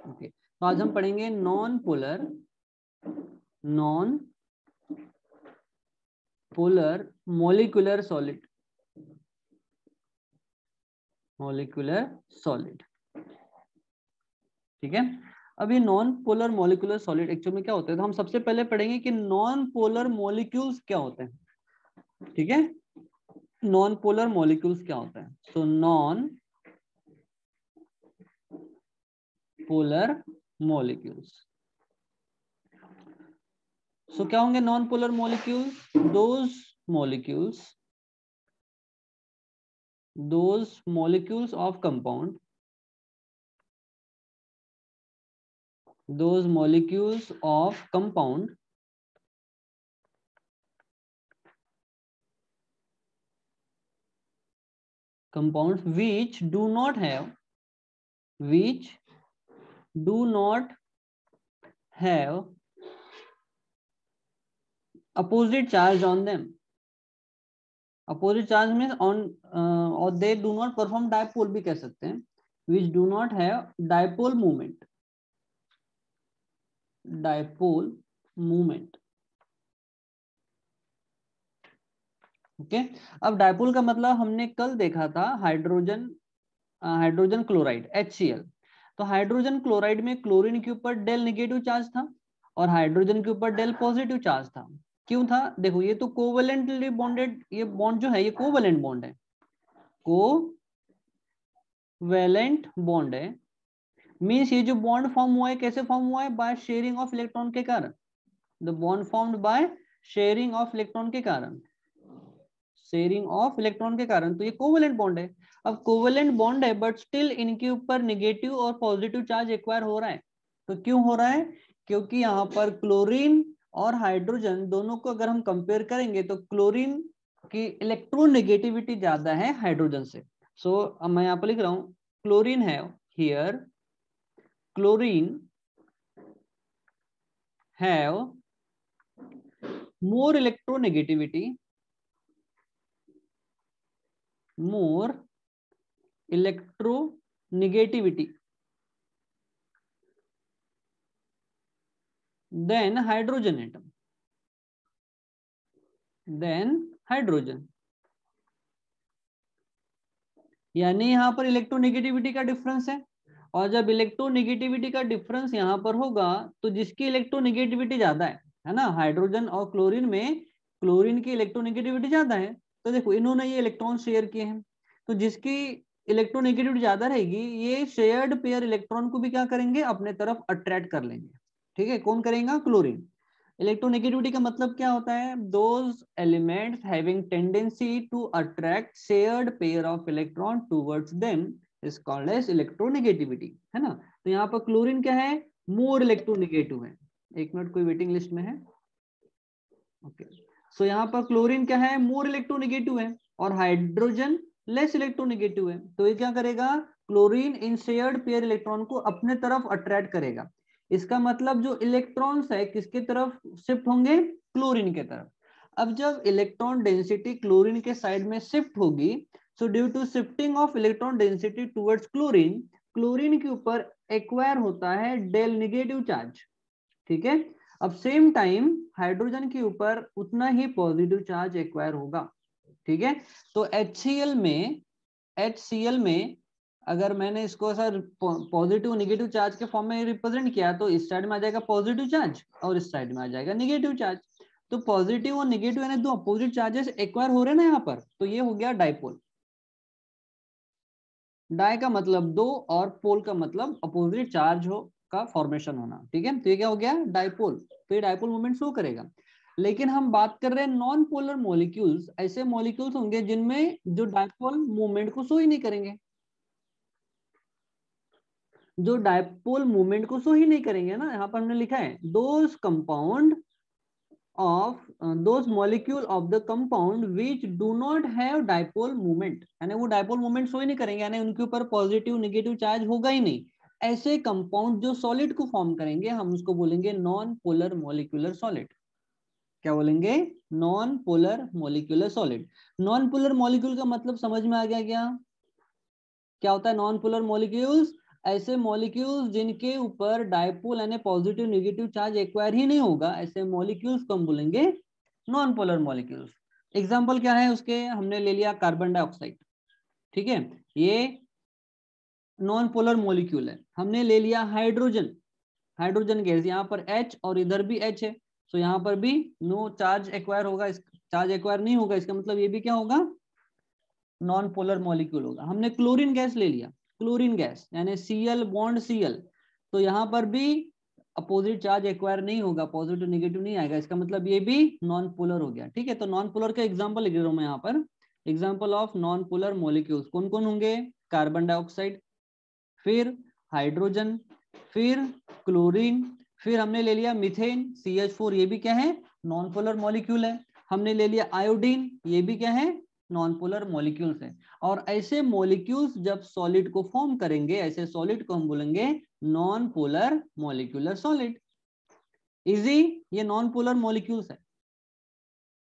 Okay, तो आज हम पढ़ेंगे नॉन पोलर मोलिकुलर सॉलिड। ठीक है। अब ये non polar molecular solid actually में क्या होता है, तो हम सबसे पहले पढ़ेंगे कि नॉन पोलर मॉलिक्यूल्स क्या होते हैं। ठीक है, नॉन पोलर मॉलिक्यूल्स क्या होता है। तो नॉन पोलर मॉलिक्यूल्स, सो क्या होंगे non polar molecules? Those molecules of compound, compounds which do not have opposite charge on them. Opposite charge means on or they do not perform dipole भी कह सकते हैं, which do not have dipole moment. Okay, अब dipole का मतलब हमने कल देखा था हाइड्रोजन क्लोराइड HCl। तो हाइड्रोजन क्लोराइड में क्लोरीन के ऊपर डेल नेगेटिव चार्ज था और हाइड्रोजन के ऊपर डेल पॉजिटिव चार्ज था। क्यों था? देखो, ये तो कोवेलेंटली बॉन्डेड, ये बॉन्ड जो है ये कोवेलेंट बॉन्ड है, मीन्स ये जो बॉन्ड फॉर्म हुआ है कैसे फॉर्म हुआ है? बाय शेयरिंग ऑफ इलेक्ट्रॉन के कारण। The bond formed by sharing of electron के कारण, तो ये कोवेलेंट बॉन्ड है। अब कोवेलेंट बॉन्ड है बट स्टिल इनके ऊपर नेगेटिव और पॉजिटिव चार्ज एक्वायर हो रहा है। तो क्यों हो रहा है? क्योंकि यहाँ पर क्लोरीन और हाइड्रोजन दोनों को अगर हम कंपेयर करेंगे तो क्लोरीन की इलेक्ट्रोनेगेटिविटी ज्यादा है हाइड्रोजन से। सो अब मैं यहाँ पर लिख रहा हूँ क्लोरीन है here, chlorine have more electronegativity than hydrogen atom, यानी यहाँ पर इलेक्ट्रोनेगेटिविटी का डिफरेंस है। और जब इलेक्ट्रोनेगेटिविटी का डिफरेंस यहाँ पर होगा तो जिसकी इलेक्ट्रोनेगेटिविटी ज्यादा है ना, हाइड्रोजन और क्लोरीन में क्लोरीन की इलेक्ट्रोनेगेटिविटी ज्यादा है। तो देखो इन्होंने ये इलेक्ट्रॉन शेयर किए हैं, तो जिसकी इलेक्ट्रोनेगेटिविटी ज्यादा रहेगी ये शेयर्ड पेयर इलेक्ट्रॉन को भी क्या करेंगे? अपने तरफ अट्रैक्ट कर लेंगे। ठीक है, कौन करेगा? क्लोरीन। इलेक्ट्रोनेगेटिविटी का मतलब क्या होता है? Those elements having tendency to attract shared pair of electron towards them is called as electronegativity, है ना। तो यहाँ पर क्लोरीन क्या है? मोर इलेक्ट्रोनेगेटिव है। एक मिनट, कोई वेटिंग लिस्ट में है? ओके, सो यहाँ पर क्लोरीन क्या है? मोर इलेक्ट्रोनेगेटिव है और हाइड्रोजन लेस इलेक्ट्रोनेगेटिव है। तो ये क्या करेगा? क्लोरीन इन शेयर्ड पेयर इलेक्ट्रॉन को अपने तरफ अट्रैक्ट करेगा। इसका मतलब जो इलेक्ट्रॉन्स है किसके तरफ शिफ्ट होंगे? क्लोरीन के तरफ। अब जब इलेक्ट्रॉन डेंसिटी क्लोरीन के साइड में शिफ्ट होगी, so due to shifting of electron density towards chlorine, chlorine के ऊपर एक्वायर होता है डेल नेगेटिव चार्ज। ठीक है, अब सेम टाइम हाइड्रोजन के ऊपर उतना ही पॉजिटिव चार्ज एक्वायर होगा। ठीक है, तो HCl में अगर मैंने इसको सर पॉजिटिव नेगेटिव चार्ज के फॉर्म में रिप्रेजेंट किया तो इस साइड में आ जाएगा पॉजिटिव चार्ज और इस साइड में आ जाएगा नेगेटिव चार्ज। तो पॉजिटिव और नेगेटिव यानी दो अपोजिट चार्जेस एक्वायर हो रहे हैं ना यहाँ पर, तो ये हो गया डाइपोल। डाई का मतलब दो और पोल का मतलब अपोजिट चार्ज हो का फॉर्मेशन होना। ठीक है, तो ये क्या हो गया? डाइपोल। तो ये डाइपोल मूवमेंट शो करेगा। लेकिन हम बात कर रहे हैं नॉन पोलर मॉलिक्यूल्स, ऐसे मॉलिक्यूल्स होंगे जिनमें जो डाइपोल मूवमेंट को शो ही नहीं करेंगे, जो डाइपोल मूवमेंट को शो ही नहीं करेंगे ना। यहाँ पर हमने लिखा है those compound of those molecule of the compound which do not have dipole moment, यानी वो डाइपोल मूवमेंट शो ही नहीं करेंगे, यानी उनके ऊपर पॉजिटिव नेगेटिव चार्ज होगा ही नहीं। ऐसे कंपाउंड जो सॉलिड को फॉर्म करेंगे हम उसको बोलेंगे नॉन पोलर मॉलिक्यूलर सॉलिड। क्या बोलेंगे? Non polar molecular solid. Non polar molecule का मतलब समझ में आ गया क्या? क्या होता है नॉन पोलर मॉलिक्यूल्स? ऐसे मॉलिक्यूल्स जिनके ऊपर डायपोल यानी पॉजिटिव नेगेटिव चार्ज एक्वायर ही नहीं होगा, ऐसे मॉलिक्यूल्स को हम बोलेंगे नॉन पोलर मॉलिक्यूल्स। एग्जांपल क्या है उसके, हमने ले लिया कार्बन डाइऑक्साइड, ठीक है, ये नॉन पोलर मॉलिक्यूल है। हमने ले लिया हाइड्रोजन, हाइड्रोजन गैस, यहाँ पर H और इधर भी H है, तो यहाँ पर भी नो चार्ज एक्वायर होगा, चार्ज एक्वायर नहीं होगा, इसका मतलब ये भी क्या होगा, नॉन पोलर मॉलिक्यूल होगा। हमने क्लोरीन गैस ले लिया, क्लोरीन गैस यानी Cl बॉन्ड Cl, तो यहाँ पर भी अपोजिट चार्ज एक्वायर नहीं होगा, पॉजिटिव नेगेटिव नहीं आएगा, इसका मतलब ये भी नॉन पोलर हो गया। ठीक है, तो नॉन पोलर का एग्जांपल लिख रहा हूं मैं यहाँ पर, example of non polar molecules कौन कौन होंगे, कार्बन डाइऑक्साइड, फिर हाइड्रोजन, फिर क्लोरीन, फिर हमने ले लिया मीथेन CH4, ये भी क्या है, नॉन पोलर मॉलिक्यूल है। हमने ले लिया आयोडीन, ये भी क्या है, नॉन पोलर मॉलिक्यूल्स है। और ऐसे मॉलिक्यूल्स जब सॉलिड को फॉर्म करेंगे, ऐसे सॉलिड को हम बोलेंगे non polar molecular solid. Easy, ये नॉन पोलर मॉलिक्यूल्स है,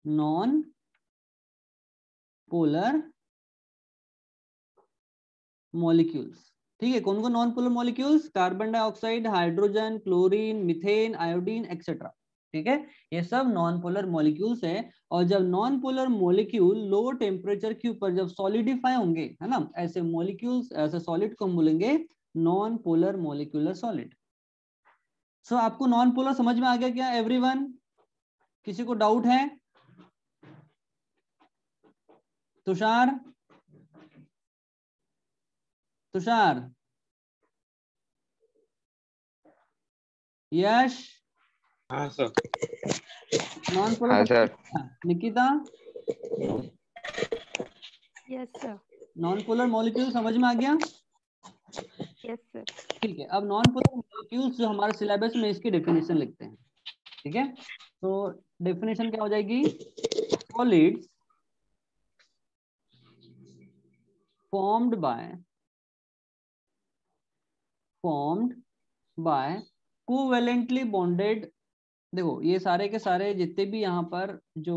नॉन पोलर मॉलिक्यूल्स। ठीक है, कौन कौन non polar molecules, carbon dioxide, hydrogen, chlorine, methane, iodine etcetera. ठीक है, ये सब नॉन पोलर मॉलिक्यूल्स है। और जब non polar molecule low temperature के ऊपर जब सॉलिडिफाई होंगे, है ना, ऐसे मॉलिक्यूल्स, ऐसे सॉलिड को हम बोलेंगे नॉन पोलर मॉलिक्यूलर सॉलिड। सो आपको नॉन पोलर समझ में आ गया क्या एवरीवन? किसी को डाउट है? तुषार, तुषार, यश, हाँ सर। नॉन पोलर हाँ sir. Nikita, yes sir. Non polar molecule समझ में आ गया? Yes sir. ठीक है, अब नॉन पोलर मॉलिक्यूल्स जो हमारे सिलेबस में, इसकी डेफिनेशन लिखते हैं। ठीक है, तो डेफिनेशन क्या हो जाएगी, solids formed by covalently bonded. देखो ये सारे के सारे जितने भी यहाँ पर जो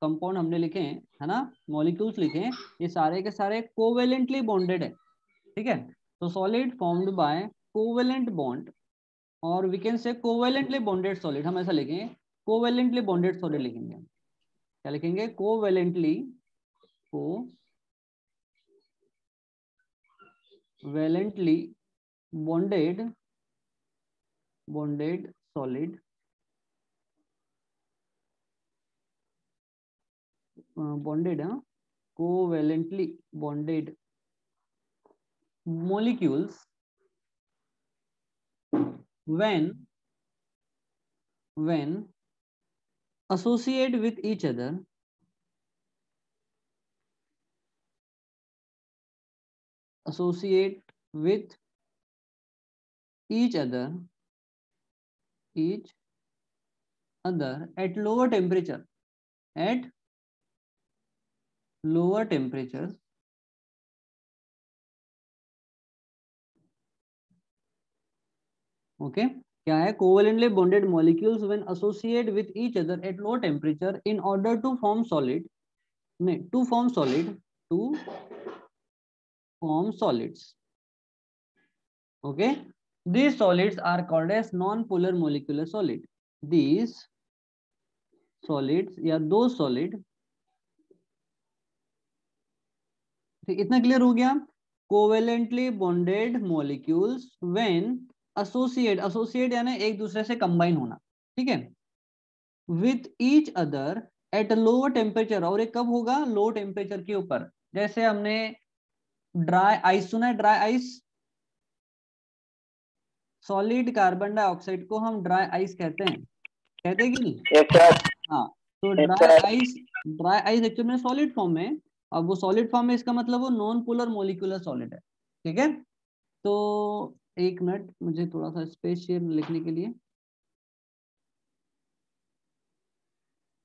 कंपाउंड हमने लिखे हैं, है ना, मॉलिक्यूल्स लिखे हैं, ये सारे के सारे कोवेलेंटली बॉन्डेड है। ठीक है, तो solid formed by covalent bond, और we can say covalently bonded solid, हम ऐसा लिखेंगे, कोवेलेंटली बॉन्डेड सॉलिड लिखेंगे। क्या लिखेंगे, covalently, covalently bonded solid, bonded, हाँ, covalently bonded molecules when associate with each other, associate with each other at lower temperature, at lower temperatures, okay क्या है, covalently bonded molecules when associate with each other at low temperature in order to form solid, नहीं, to form solids. Okay, these solids are called as non-polar molecular solid. These solids या दो solid, ठीक, इतना clear हो गया। Covalently bonded molecules when associate यानी एक दूसरे से कंबाइन होना, ठीक है, with each other at lower temperature, और ये कब होगा, लो टेम्परेचर के ऊपर। जैसे हमने ड्राई आइस सुना है, dry ice, solid carbon dioxide को हम ड्राई आइस कहते हैं, कहते हैं कि नहीं? हाँ, तो ड्राई आइस एक्चुअली में सॉलिड फॉर्म में, अब वो सॉलिड फॉर्म में, इसका मतलब वो नॉन पोलर मोलिकुलर सॉलिड है। ठीक है, तो एक मिनट, मुझे थोड़ा सा स्पेस शेयर लिखने के लिए।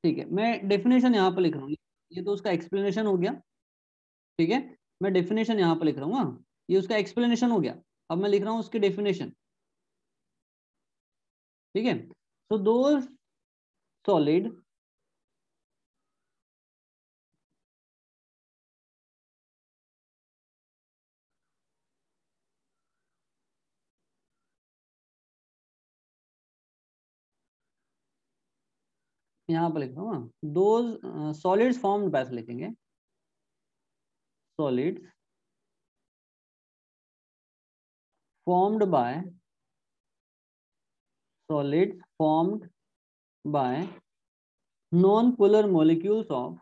ठीक है, मैं डेफिनेशन यहाँ पर लिख रहा हूँ, ये तो उसका एक्सप्लेनेशन हो गया। ठीक है, मैं डेफिनेशन यहाँ पर लिख रहा हूँ, हाँ, ये उसका एक्सप्लेनेशन हो गया, अब मैं लिख रहा हूँ उसकी डेफिनेशन। ठीक है, तो दो सॉलिड यहाँ पर लिख रहा हूँ, दोज सॉलिड्स फॉर्म्ड बाय लिखेंगे, solids formed by solids formed by non-polar molecules of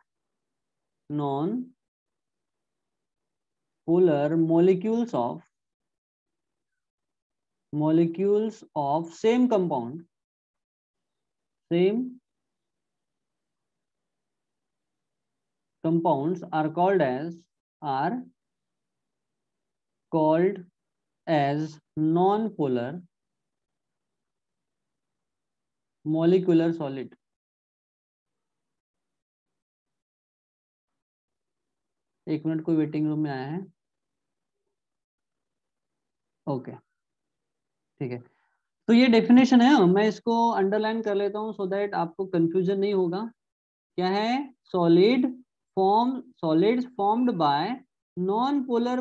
molecules of same compound, same compounds are called as non-polar molecular solid. एक मिनट, कोई वेटिंग रूम में आया है। ओके ठीक है, तो ये डेफिनेशन है, मैं इसको अंडरलाइन कर लेता हूँ सो दैट आपको कंफ्यूजन नहीं होगा। क्या है? Solids formed by non polar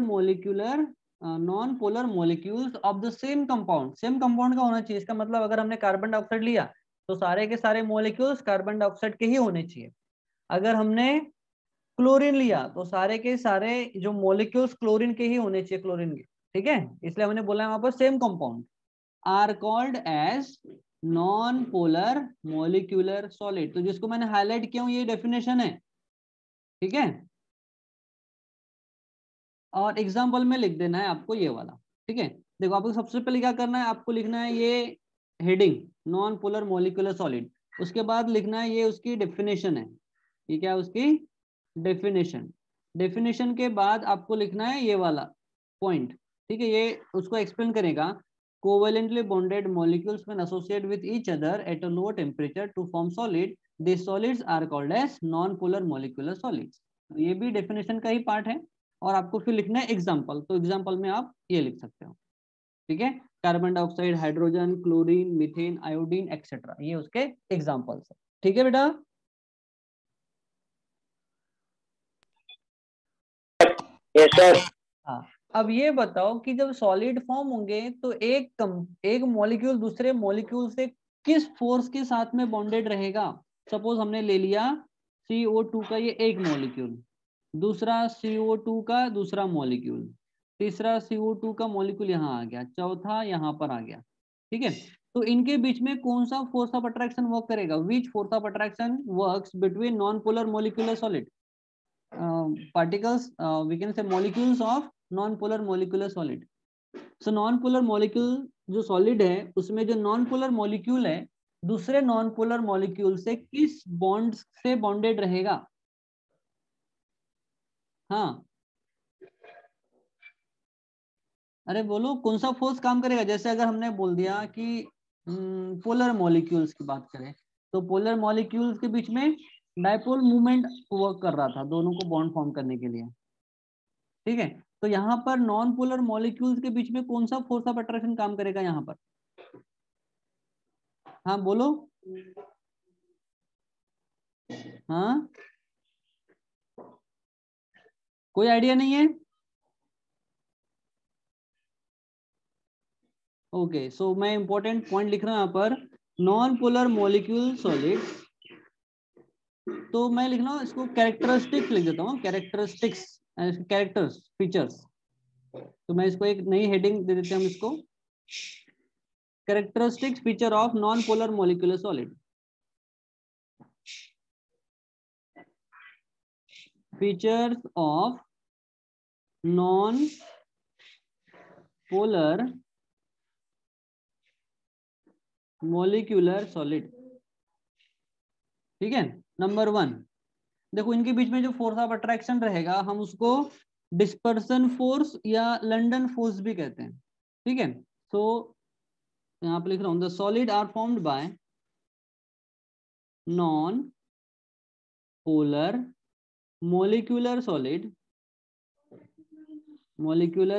molecules of the same compound. Same compound का होना चाहिए, इसका मतलब अगर हमने कार्बन डाइऑक्साइड लिया तो सारे के सारे मोलिक्यूल्स कार्बन डाइऑक्साइड के ही होने चाहिए। अगर हमने क्लोरीन लिया तो सारे के सारे जो मोलिक्यूल्स क्लोरीन के ही होने चाहिए, क्लोरीन के। ठीक है, इसलिए हमने बोला है वहां पर same compound are called as non polar molecular solid. तो जिसको मैंने हाईलाइट किया हूं ये डेफिनेशन है। ठीक है, और एग्जांपल में लिख देना है आपको ये वाला। ठीक है, देखो आपको सबसे पहले क्या करना है, आपको लिखना है ये heading non polar molecular solid, उसके बाद लिखना है ये उसकी डेफिनेशन है। ये क्या है? उसकी डेफिनेशन। डेफिनेशन के बाद आपको लिखना है ये वाला पॉइंट। ठीक है, ये उसको एक्सप्लेन करेगा। Covalently bonded molecules when associate with each other at a low temperature to form solid, these solids are called as non-polar molecular solids। ये भी डेफिनेशन का ही पार्ट है, और आपको फिर लिखना है एग्जाम्पल। तो एग्जाम्पल में आप ये लिख सकते हो। ठीक है, carbon dioxide, hydrogen, chlorine, methane, iodine etcetera, ये उसके एग्जाम्पल्स है। ठीक है बेटा? Yes sir. हाँ, अब ये बताओ कि जब सॉलिड फॉर्म होंगे तो एक मॉलिक्यूल दूसरे मॉलिक्यूल से किस फोर्स के साथ में बॉन्डेड रहेगा। सपोज हमने ले लिया CO2 का ये एक मॉलिक्यूल, दूसरा CO2 का दूसरा मॉलिक्यूल, तीसरा CO2 का मॉलिक्यूल यहाँ आ गया, चौथा यहाँ पर आ गया। ठीक है, तो इनके बीच में कौन सा फोर्स ऑफ अट्रैक्शन वर्क करेगा? Which force of attraction works between non polar molecular solid particles, we can say molecules of non-polar molecular solid। so non-polar molecule जो solid है उसमें जो non-polar molecule है दूसरे non-polar molecule से किस bond से bonded रहेगा? हाँ, अरे बोलो कौन सा फोर्स काम करेगा। जैसे अगर हमने बोल दिया कि पोलर मॉलिक्यूल्स की बात करें तो पोलर मॉलिक्यूल्स के बीच में डायपोल मूवमेंट वर्क कर रहा था दोनों को बॉन्ड फॉर्म करने के लिए। ठीक है, तो यहाँ पर नॉन पोलर मॉलिक्यूल्स के बीच में कौन सा फोर्स ऑफ अट्रैक्शन काम करेगा यहाँ पर? हाँ बोलो। हाँ, कोई आइडिया नहीं है? ओके, सो मैं इंपॉर्टेंट पॉइंट लिख रहा हूं यहाँ पर, नॉन पोलर मॉलिक्यूल सॉलिड्स। तो मैं लिख रहा हूँ इसको कैरेक्टरिस्टिक्स लिख देता हूँ, कैरेक्टरिस्टिक्स, कैरेक्टर्स, फीचर्स। तो मैं इसको एक नई हेडिंग दे देते हैं हम इसको, characteristics feature of non polar molecular solid. Features of non polar molecular solid. ठीक है, नंबर 1, देखो इनके बीच में जो फोर्स ऑफ अट्रैक्शन रहेगा हम उसको डिस्पर्सन फोर्स या लंडन फोर्स भी कहते हैं। ठीक है, तो यहाँ पे लिख रहा हूं, the solid are formed by non polar molecular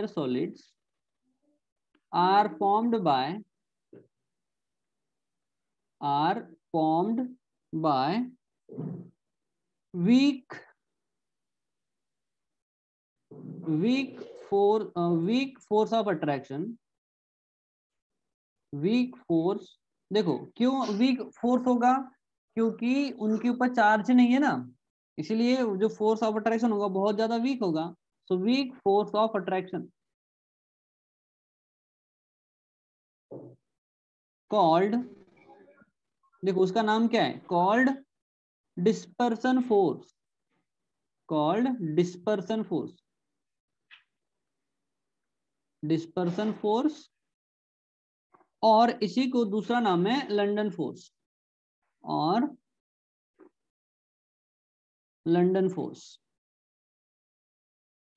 solids are formed by weak force of attraction। Weak force, देखो क्यों वीक फोर्स होगा? क्योंकि उनके ऊपर चार्ज नहीं है ना, इसलिए जो फोर्स ऑफ अट्रैक्शन होगा बहुत ज्यादा वीक होगा। So weak force of attraction called, देखो उसका नाम क्या है, called dispersion force, called dispersion force, dispersion force, और इसी को दूसरा नाम है लंदन फोर्स, और लंदन फोर्स।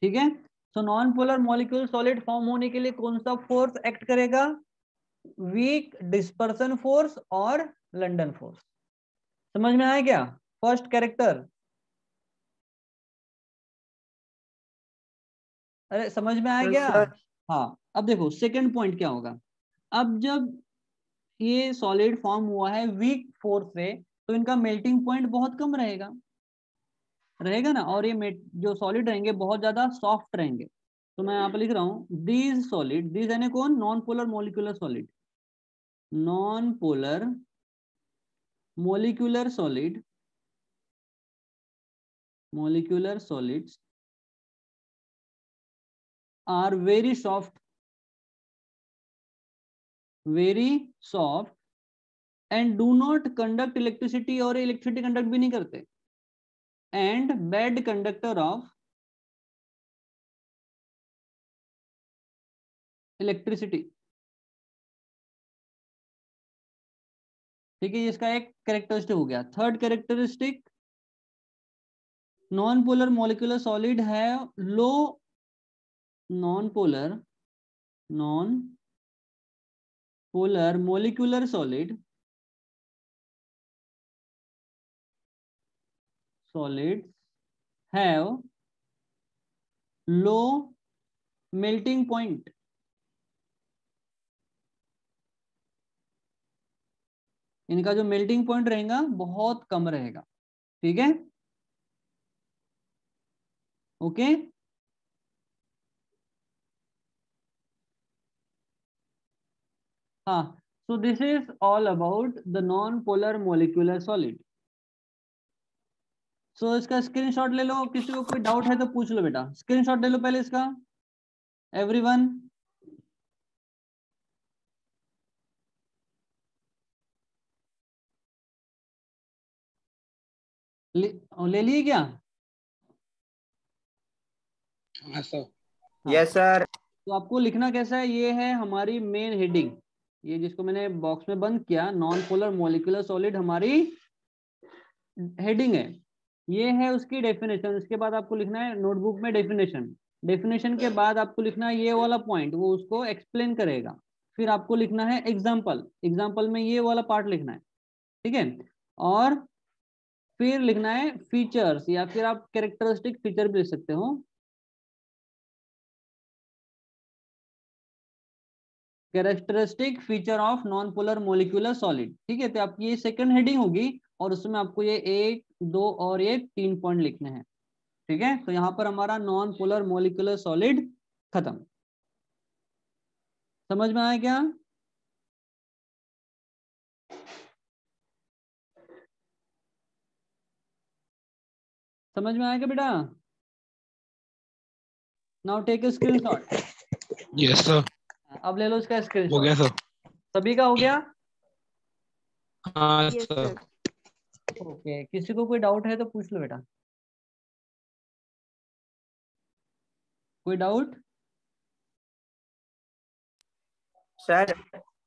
ठीक है, तो non polar molecule solid form होने के लिए कौन सा फोर्स एक्ट करेगा, वीक डिस्पर्सन फोर्स और लंदन फोर्स। समझ में आया क्या फर्स्ट कैरेक्टर? अरे समझ में आया क्या? सर हाँ, अब देखो सेकंड पॉइंट क्या होगा। अब जब ये सॉलिड फॉर्म हुआ है वीक फोर्स से, तो इनका मेल्टिंग पॉइंट बहुत कम रहेगा, रहेगा ना, और ये जो सॉलिड रहेंगे बहुत ज्यादा सॉफ्ट रहेंगे। तो मैं यहाँ पे लिख रहा हूँ दीज सॉलिड, दीज यानी कौन, non polar molecular solid, non polar molecular solid, molecular solids are very soft and do not conduct electricity, और इलेक्ट्रिसिटी कंडक्ट भी नहीं करते, and bad conductor of electricity। ठीक है, इसका एक कैरेक्टरिस्टिक हो गया। Third characteristic, non polar molecular solid है लो, non polar molecular solid, solids have low melting point, इनका जो मेल्टिंग पॉइंट रहेगा बहुत कम रहेगा। ठीक है, ओके। हाँ, so this is all about the non polar molecular solid. So इसका स्क्रीनशॉट ले लो, किसी को कोई डाउट है तो पूछ लो बेटा, स्क्रीनशॉट ले लो पहले इसका एवरीवन। ले लिए क्या? Yes sir. तो आपको लिखना कैसा है, ये है हमारी मेन हेडिंग, ये जिसको मैंने बॉक्स में बंद किया, नॉन पोलर मोलिकुलर सॉलिड हमारी हेडिंग है। ये है उसकी डेफिनेशन, उसके बाद आपको लिखना है नोटबुक में डेफिनेशन, डेफिनेशन के बाद आपको लिखना है ये वाला पॉइंट, वो उसको एक्सप्लेन करेगा। फिर आपको लिखना है एग्जाम्पल, एग्जाम्पल में ये वाला पार्ट लिखना है। ठीक है, और फिर लिखना है फीचर्स, या फिर आप कैरेक्टरिस्टिक फीचर भी लिख सकते हो, characteristic feature of non polar molecular solid. ठीक है, तो आपकी ये सेकंड हेडिंग होगी, और उसमें आपको ये 1, 2 और ये 3 पॉइंट लिखने हैं। ठीक है, तो यहाँ पर हमारा नॉन पोलर मोलिकुलर सॉलिड खत्म। समझ में आया क्या? समझ में आया क्या बेटा? Now take a screenshot. Yes sir. अब ले लो इसका हो गया स्क्रीनशॉट। सर। सभी का हो गया? हाँ Yes, सर। sir. ओके, किसी को कोई डाउट है तो पूछ लो बेटा, कोई डाउट? सर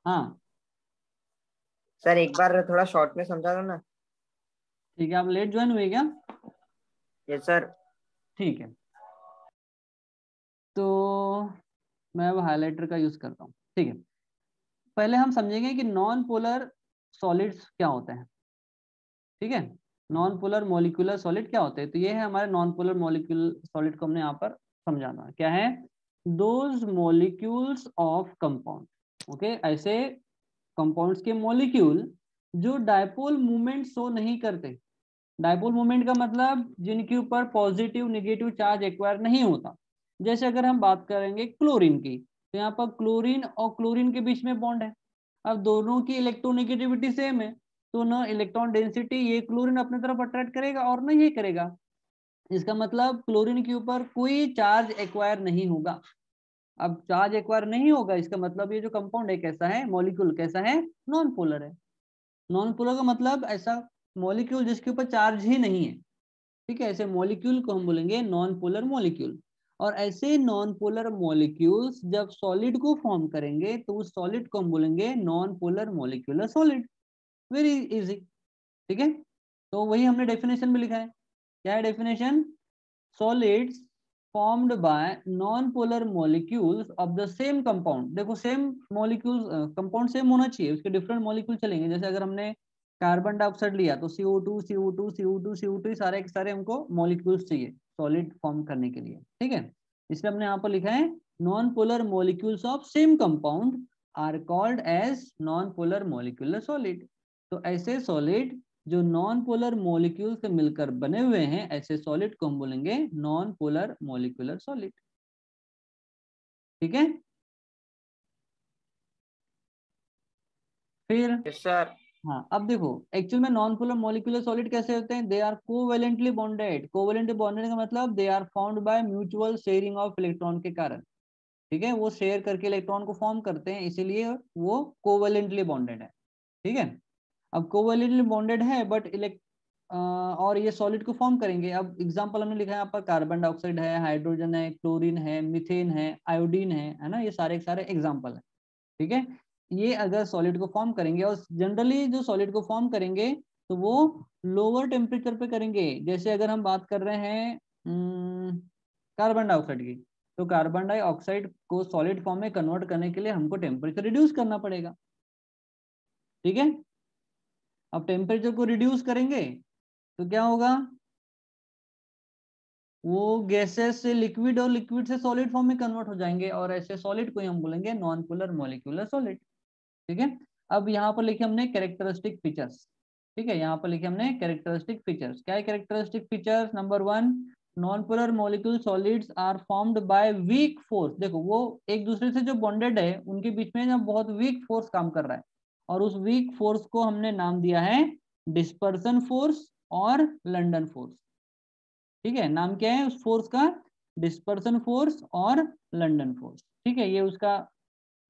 हाँ सर एक बार थोड़ा शॉर्ट में समझा दो ना। ठीक है, आप लेट ज्वाइन हुए क्या? Yes sir. ठीक है, तो मैं अब हाइलाइटर का यूज करता हूँ। ठीक है, पहले हम समझेंगे कि नॉन पोलर सॉलिड्स क्या होते हैं। ठीक है, नॉन पोलर मॉलिक्यूलर सॉलिड क्या होते हैं, तो ये है हमारे नॉन पोलर मॉलिक्यूलर सॉलिड को हमने यहाँ पर समझाना क्या है, those molecules of compound. Okay, ऐसे कंपाउंड्स के मॉलिक्यूल जो डायपोल मूवमेंट शो नहीं करते। डायपोल मूवमेंट का मतलब जिनके ऊपर पॉजिटिव नेगेटिव चार्ज एक्वायर नहीं होता। जैसे अगर हम बात करेंगे क्लोरीन की, तो यहाँ पर क्लोरीन और क्लोरीन के बीच में बॉन्ड है, अब दोनों की इलेक्ट्रोनेगेटिविटी सेम है, तो ना इलेक्ट्रॉन डेंसिटी ये क्लोरीन अपने तरफ अट्रैक्ट करेगा और ना ये करेगा। इसका मतलब क्लोरीन के ऊपर कोई चार्ज एक्वायर नहीं होगा। अब चार्ज एक्वायर नहीं होगा, इसका मतलब ये जो कंपाउंड है कैसा है, मॉलिक्यूल कैसा है, नॉन पोलर है। नॉन पोलर का मतलब ऐसा मॉलिक्यूल जिसके ऊपर चार्ज ही नहीं है। ठीक है, ऐसे मॉलिक्यूल को हम बोलेंगे नॉन पोलर मॉलिक्यूल। और ऐसे नॉन पोलर मॉलिक्यूल्स जब सॉलिड को फॉर्म करेंगे तो उस सॉलिड को हम बोलेंगे non polar molecular solid. Very easy. ठीक है, तो वही हमने डेफिनेशन में लिखा है। क्या है definition? Solids formed by non polar molecules of the same compound. देखो सेम मॉलिक्यूल्स, कंपाउंड सेम होना चाहिए, उसके डिफरेंट मॉलिक्यूल चलेंगे। जैसे अगर हमने कार्बन डाइऑक्साइड लिया तो CO2 CO2 CO2 CO2 सारे के सारे हमको मॉलिक्यूल्स चाहिए सॉलिड फॉर्म करने के लिए। ठीक है, इसलिए हमने यहाँ पर लिखा है non polar molecules of same compound are called as non polar molecular solid. तो ऐसे सॉलिड जो नॉन पोलर मॉलिक्यूल से मिलकर बने हुए हैं, ऐसे सॉलिड को हम बोलेंगे नॉन पोलर मॉलिक्यूलर सॉलिड। ठीक है, फिर यस सर। हाँ अब देखो एक्चुअल में नॉन पोलर मॉलिक्यूलर सॉलिड कैसे होते हैं? They are covalently bonded. Covalently bonded का मतलब they are found by mutual sharing of electron के कारण। ठीक है, वो शेयर करके इलेक्ट्रॉन को फॉर्म करते हैं, इसीलिए वो कोवेलेंटली बॉन्डेड है। ठीक है, अब कोवेलेंटली बॉन्डेड है बट और ये सॉलिड को फॉर्म करेंगे। अब एग्जांपल हमने लिखा है यहाँ पर कार्बन डाइऑक्साइड है, हाइड्रोजन है, क्लोरीन है, मीथेन है, आयोडीन है ना, ये सारे सारे एग्जांपल है। ठीक है, ये अगर सॉलिड को फॉर्म करेंगे और जनरली जो सॉलिड को फॉर्म करेंगे तो वो लोअर टेम्परेचर पे करेंगे। जैसे अगर हम बात कर रहे हैं कार्बन डाइऑक्साइड की, तो कार्बन डाइऑक्साइड को सॉलिड फॉर्म में कन्वर्ट करने के लिए हमको टेम्परेचर रिड्यूस करना पड़ेगा। ठीक है, अब टेम्परेचर को रिड्यूस करेंगे तो क्या होगा? वो गैसेस से लिक्विड और लिक्विड से सॉलिड फॉर्म में कन्वर्ट हो जाएंगे और ऐसे सॉलिड को हम बोलेंगे नॉन पोलर मॉलिक्यूलर सॉलिड। ठीक है, अब यहाँ पर लिखे हमने कैरेक्टरिस्टिक फीचर्स। ठीक है, यहाँ पर लिखे हमने कैरेक्टरिस्टिक फीचर्स। क्या है characteristic features? Number 1, non polar molecule solids are formed by weak force. देखो वो एक दूसरे से जो बॉन्डेड है उनके बीच में ना बहुत वीक फोर्स काम कर रहा है, और उस वीक फोर्स को हमने नाम दिया है डिस्पर्सन फोर्स और लंडन फोर्स। ठीक है, नाम क्या है उस फोर्स का? डिस्पर्सन फोर्स और लंडन फोर्स। ठीक है, ये उसका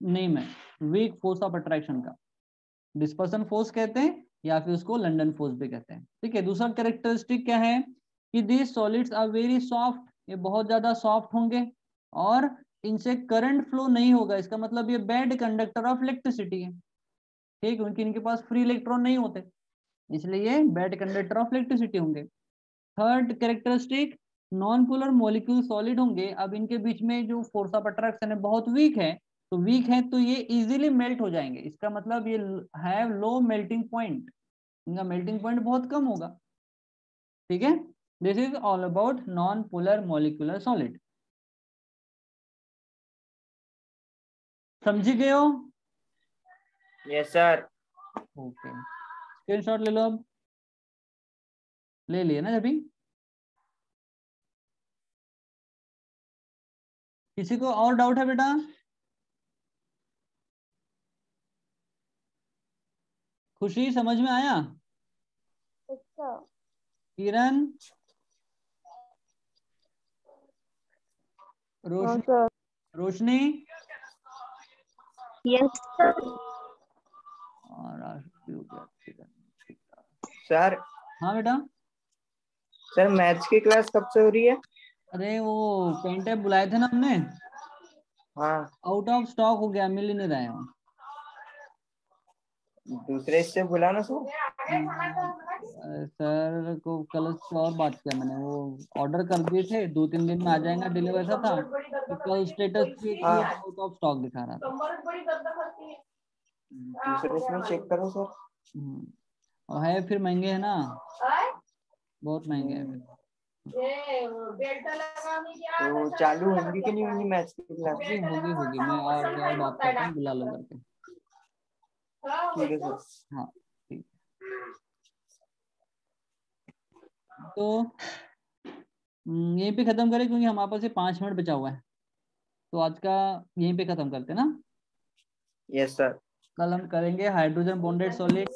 नेम है, वीक फोर्स ऑफ अट्रैक्शन का डिस्पर्सन फोर्स कहते हैं या फिर उसको लंडन फोर्स भी कहते हैं। ठीक है, दूसरा कैरेक्टरिस्टिक क्या है कि these solids are very soft. ये बहुत ज्यादा सॉफ्ट होंगे और इनसे करंट फ्लो नहीं होगा। इसका मतलब ये बैड कंडक्टर ऑफ इलेक्ट्रिसिटी है। ठीक, क्योंकि इनके पास फ्री इलेक्ट्रॉन नहीं होते, इसलिए ये बैड कंडक्टर ऑफ इलेक्ट्रिसिटी होंगे। Third characteristic, non polar molecule solid होंगे। अब इनके बीच में जो फोर्स ऑफ अट्रैक्शन है बहुत वीक है, तो वीक है तो ये इजीली मेल्ट हो जाएंगे। इसका मतलब ये हैव लो मेल्टिंग पॉइंट, इनका मेल्टिंग पॉइंट बहुत कम होगा। ठीक है, this is all about non polar molecular solid. समझी गए हो? Yes sir. ओके, स्क्रीनशॉट ले लो। अब ले लिए ना अभी? किसी को और डाउट है बेटा? खुशी समझ में आया? किरण, रोशनी यस सर। और सर हाँ बेटा। सर मैथ्स की क्लास कब से हो रही है? अरे वो पेन टैब बुलाए थे ना हमने, हाँ। आउट ऑफ स्टॉक हो गया, मिल ही नहीं रहे हैं। दूसरे इससे बुलाना सर। सर को कल से और बात किया मैंने, वो ऑर्डर कर दिए थे, 2-3 दिन में आ जाएगा डिलीवर ऐसा था। तो कल स्टेटस चेक किया तो आउट ऑफ स्टॉक दिखा रहा था। दूसरे इसमें चेक करो सर। और है फिर महंगे है ना, बहुत महंगे है फिर। तो चालू होंगी कि नहीं होंगी मैथ्स की क्लास? होगी होगी, मैं और बात करता हूँ, बुला लो करके। ठीक है सर। हाँ ठीक। तो यहीं पे खत्म करें क्योंकि हमारे पास 5 मिनट बचा हुआ है, तो आज का यहीं पे खत्म करते हैं ना। Yes sir. कल हम करेंगे हाइड्रोजन बॉन्डेड सॉलिड,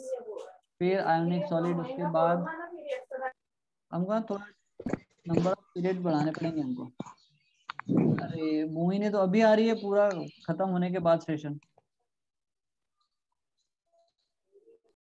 फिर आयोनिक सॉलिड, उसके बाद हमको थोड़ा नंबर ऑफ पीरियड बढ़ाने पड़ेंगे हमको। अरे मोहिनी तो अभी आ रही है पूरा खत्म होने के बाद सेशन।